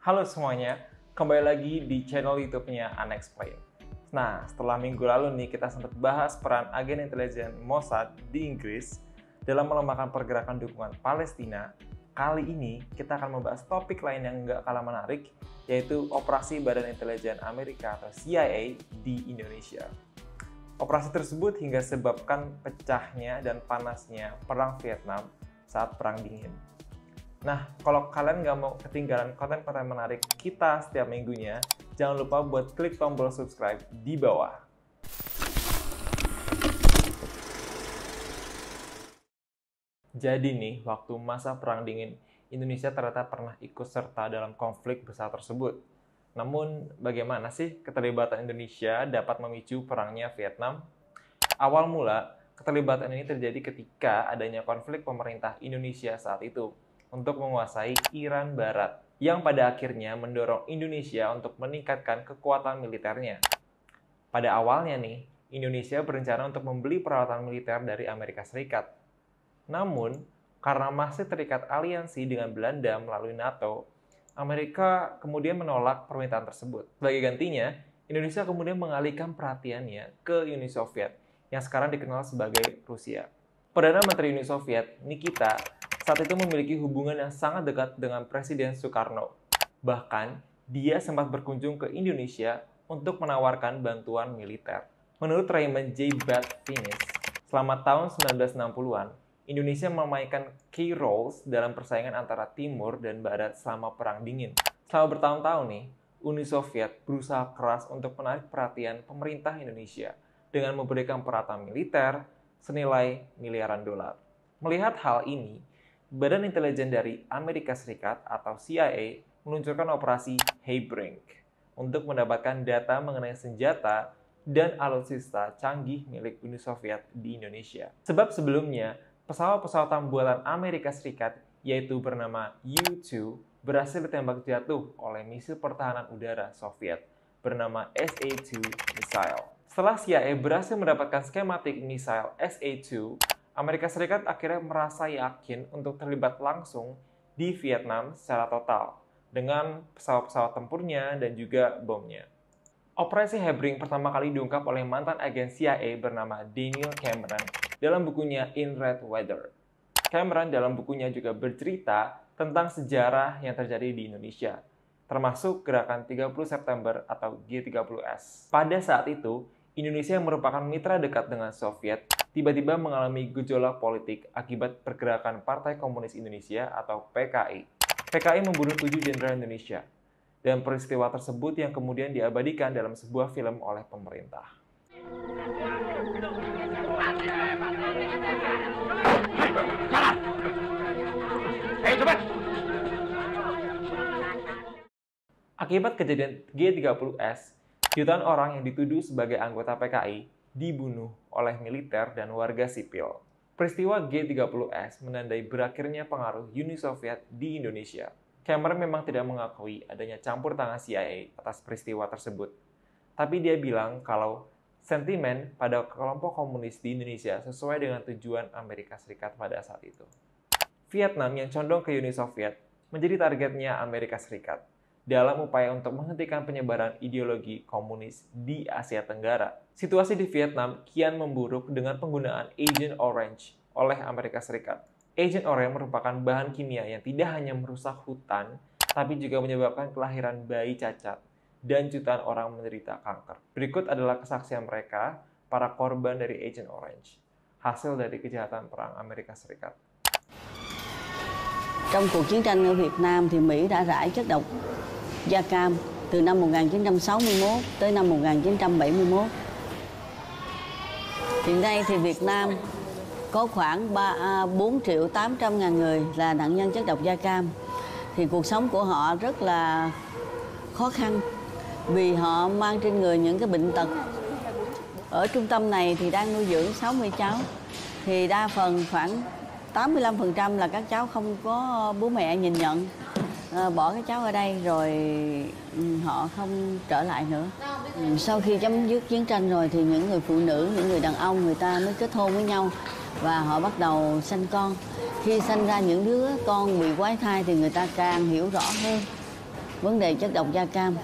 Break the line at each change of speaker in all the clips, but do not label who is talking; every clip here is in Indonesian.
Halo semuanya, kembali lagi di channel YouTube-nya Unexplained. Nah, setelah minggu lalu nih kita sempat bahas peran agen intelijen Mossad di Inggris dalam melemahkan pergerakan dukungan Palestina. Kali ini kita akan membahas topik lain yang nggak kalah menarik, yaitu operasi Badan Intelijen Amerika atau CIA di Indonesia. Operasi tersebut hingga sebabkan pecahnya dan panasnya Perang Vietnam saat Perang Dingin. Nah, kalau kalian nggak mau ketinggalan konten-konten menarik kita setiap minggunya, jangan lupa buat klik tombol subscribe di bawah. Jadi nih, waktu masa Perang Dingin, Indonesia ternyata pernah ikut serta dalam konflik besar tersebut. Namun, bagaimana sih keterlibatan Indonesia dapat memicu perangnya Vietnam? Awal mula, keterlibatan ini terjadi ketika adanya konflik pemerintah Indonesia saat itu untuk menguasai Iran Barat, yang pada akhirnya mendorong Indonesia untuk meningkatkan kekuatan militernya. Pada awalnya nih, Indonesia berencana untuk membeli peralatan militer dari Amerika Serikat. Namun, karena masih terikat aliansi dengan Belanda melalui NATO, Amerika kemudian menolak permintaan tersebut. Sebagai gantinya, Indonesia kemudian mengalihkan perhatiannya ke Uni Soviet, yang sekarang dikenal sebagai Rusia. Perdana Menteri Uni Soviet, Nikita, saat itu memiliki hubungan yang sangat dekat dengan Presiden Soekarno. Bahkan, dia sempat berkunjung ke Indonesia untuk menawarkan bantuan militer. Menurut Raymond J. Finis, selama tahun 1960-an, Indonesia memainkan key roles dalam persaingan antara Timur dan Barat selama Perang Dingin. Selama bertahun-tahun nih, Uni Soviet berusaha keras untuk menarik perhatian pemerintah Indonesia dengan memberikan peralatan militer senilai miliaran dolar. Melihat hal ini, Badan Intelijen dari Amerika Serikat atau CIA meluncurkan operasi Haybrink untuk mendapatkan data mengenai senjata dan alutsista canggih milik Uni Soviet di Indonesia. Sebab sebelumnya, pesawat-pesawat buatan Amerika Serikat yaitu bernama U-2 berhasil ditembak jatuh oleh misil pertahanan udara Soviet bernama SA-2 missile. Setelah CIA berhasil mendapatkan skematik misil SA-2, Amerika Serikat akhirnya merasa yakin untuk terlibat langsung di Vietnam secara total dengan pesawat-pesawat tempurnya dan juga bomnya. Operasi Haybrink pertama kali diungkap oleh mantan agen CIA bernama Daniel Cameron dalam bukunya In Red Weather. Cameron dalam bukunya juga bercerita tentang sejarah yang terjadi di Indonesia, termasuk gerakan 30 September atau G30S. Pada saat itu, Indonesia yang merupakan mitra dekat dengan Soviet tiba-tiba mengalami gejolak politik akibat pergerakan Partai Komunis Indonesia atau PKI. PKI membunuh 7 jenderal Indonesia, dan peristiwa tersebut yang kemudian diabadikan dalam sebuah film oleh pemerintah. Akibat kejadian G30S, jutaan orang yang dituduh sebagai anggota PKI dibunuh oleh militer dan warga sipil. Peristiwa G30S menandai berakhirnya pengaruh Uni Soviet di Indonesia. Cameron memang tidak mengakui adanya campur tangan CIA atas peristiwa tersebut. Tapi dia bilang kalau sentimen pada kelompok komunis di Indonesia sesuai dengan tujuan Amerika Serikat pada saat itu. Vietnam yang condong ke Uni Soviet menjadi targetnya Amerika Serikat dalam upaya untuk menghentikan penyebaran ideologi komunis di Asia Tenggara. Situasi di Vietnam kian memburuk dengan penggunaan Agent Orange oleh Amerika Serikat. Agent Orange merupakan bahan kimia yang tidak hanya merusak hutan, tapi juga menyebabkan kelahiran bayi cacat dan jutaan orang menderita kanker. Berikut adalah kesaksian mereka, para korban dari Agent Orange, hasil dari kejahatan perang Amerika Serikat.
Trong cuộc chiến tranh ở Việt Nam thì Mỹ đã rải chất độc da cam từ năm 1961 tới năm 1971. Hiện nay thì Việt Nam có khoảng 4.800.000 người là nạn nhân chất độc da cam. Thì cuộc sống của họ rất là khó khăn vì họ mang trên người những cái bệnh tật. Ở trung tâm này thì đang nuôi dưỡng 60 cháu. Thì đa phần khoảng 85% là các cháu không có bố mẹ nhìn nhận. Bỏ các cháu ở đây rồi họ không trở lại nữa. Sau khi chấm dứt chiến tranh rồi thì những người phụ nữ, những người đàn ông người ta mới kết hôn với nhau và họ bắt đầu sanh con. Khi sanh ra những đứa con bị quái thai thì người ta càng hiểu rõ hơn vấn đề chất độc da cam.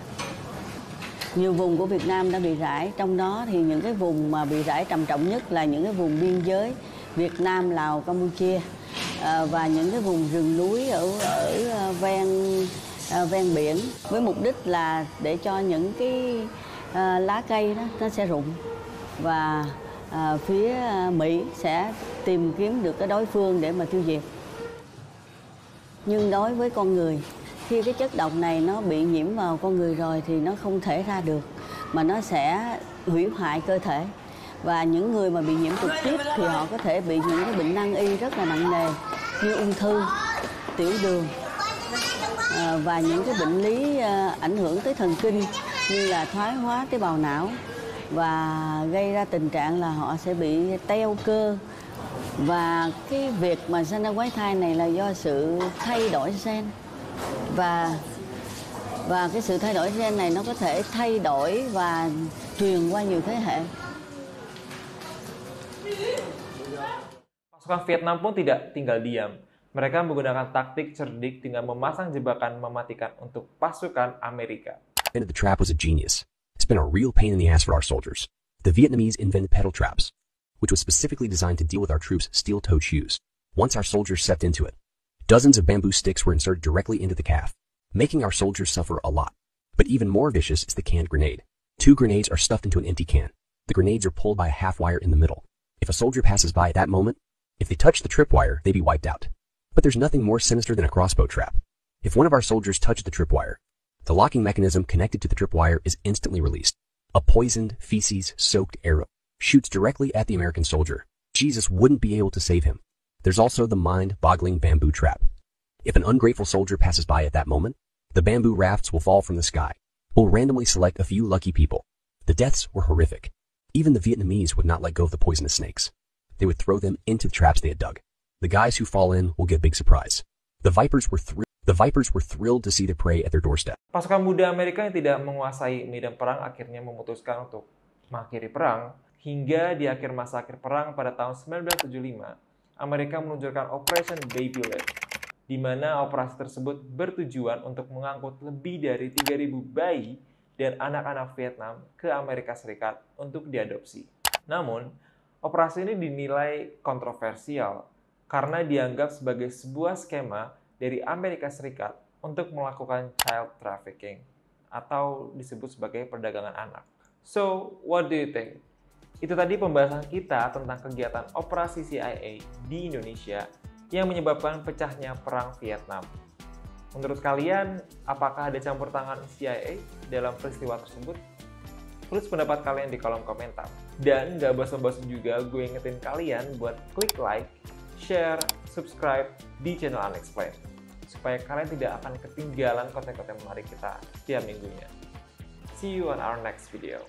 Nhiều vùng của Việt Nam đã bị rải, trong đó thì những cái vùng mà bị rải trầm trọng nhất là những cái vùng biên giới Việt Nam, Lào, Campuchia và những cái vùng rừng núi ở ven biển, với mục đích là để cho những cái lá cây đó nó sẽ rụng và phía Mỹ sẽ tìm kiếm được cái đối phương để mà tiêu diệt. Nhưng đối với con người, khi cái chất độc này nó bị nhiễm vào con người rồi thì nó không thể ra được, mà nó sẽ hủy hoại cơ thể. Và những người mà bị nhiễm trực tiếp thì họ có thể bị những cái bệnh nan y rất là nặng nề như ung thư, tiểu đường và những cái bệnh lý ảnh hưởng tới thần kinh như là thoái hóa tế bào não, và gây ra tình trạng là họ sẽ bị teo cơ. Và cái việc mà sinh ra quái thai này là do sự thay đổi gen, và cái sự thay đổi gen này nó có thể thay đổi và truyền qua nhiều thế hệ.
Pasukan Vietnam pun tidak tinggal diam. Mereka menggunakan taktik cerdik dengan memasang jebakan mematikan untuk pasukan Amerika.
The trap was a genius. It's been a real pain in the ass for our soldiers. The Vietnamese invented pedal traps, which was specifically designed to deal with our troops' steel-toed shoes. Once our soldiers stepped into it, dozens of bamboo sticks were inserted directly into the calf, making our soldiers suffer a lot. But even more vicious is the canned grenade. 2 grenades are stuffed into an empty can. The grenades are pulled by a half wire in the middle. If a soldier passes by at that moment, if they touch the tripwire, they'd be wiped out. But there's nothing more sinister than a crossbow trap. If one of our soldiers touches the tripwire, the locking mechanism connected to the tripwire is instantly released. A poisoned, feces-soaked arrow shoots directly at the American soldier. Jesus wouldn't be able to save him. There's also the mind-boggling bamboo trap. If an ungrateful soldier passes by at that moment, the bamboo rafts will fall from the sky. We'll randomly select a few lucky people. The deaths were horrific. Even the Vietnamese would not let go of the poisonous snakes. They would throw them into the traps they had dug. The guys who fall in will get a big surprise. The vipers were thrilled to see their prey at their doorstep.
Pasukan muda Amerika yang tidak menguasai medan perang akhirnya memutuskan untuk mengakhiri perang. Hingga di akhir masa akhir perang pada tahun 1975, Amerika meluncurkan Operation Baby Led, di mana operasi tersebut bertujuan untuk mengangkut lebih dari 3.000 bayi dan anak-anak Vietnam ke Amerika Serikat untuk diadopsi. Namun, operasi ini dinilai kontroversial karena dianggap sebagai sebuah skema dari Amerika Serikat untuk melakukan child trafficking atau disebut sebagai perdagangan anak. So, what do you think? Itu tadi pembahasan kita tentang kegiatan operasi CIA di Indonesia yang menyebabkan pecahnya perang Vietnam. Menurut kalian, apakah ada campur tangan CIA dalam peristiwa tersebut? Tulis pendapat kalian di kolom komentar. Dan gak basa-basi juga, gue ingetin kalian buat klik like, share, subscribe di channel Unexplained, supaya kalian tidak akan ketinggalan konten-konten menarik kita setiap minggunya. See you on our next video.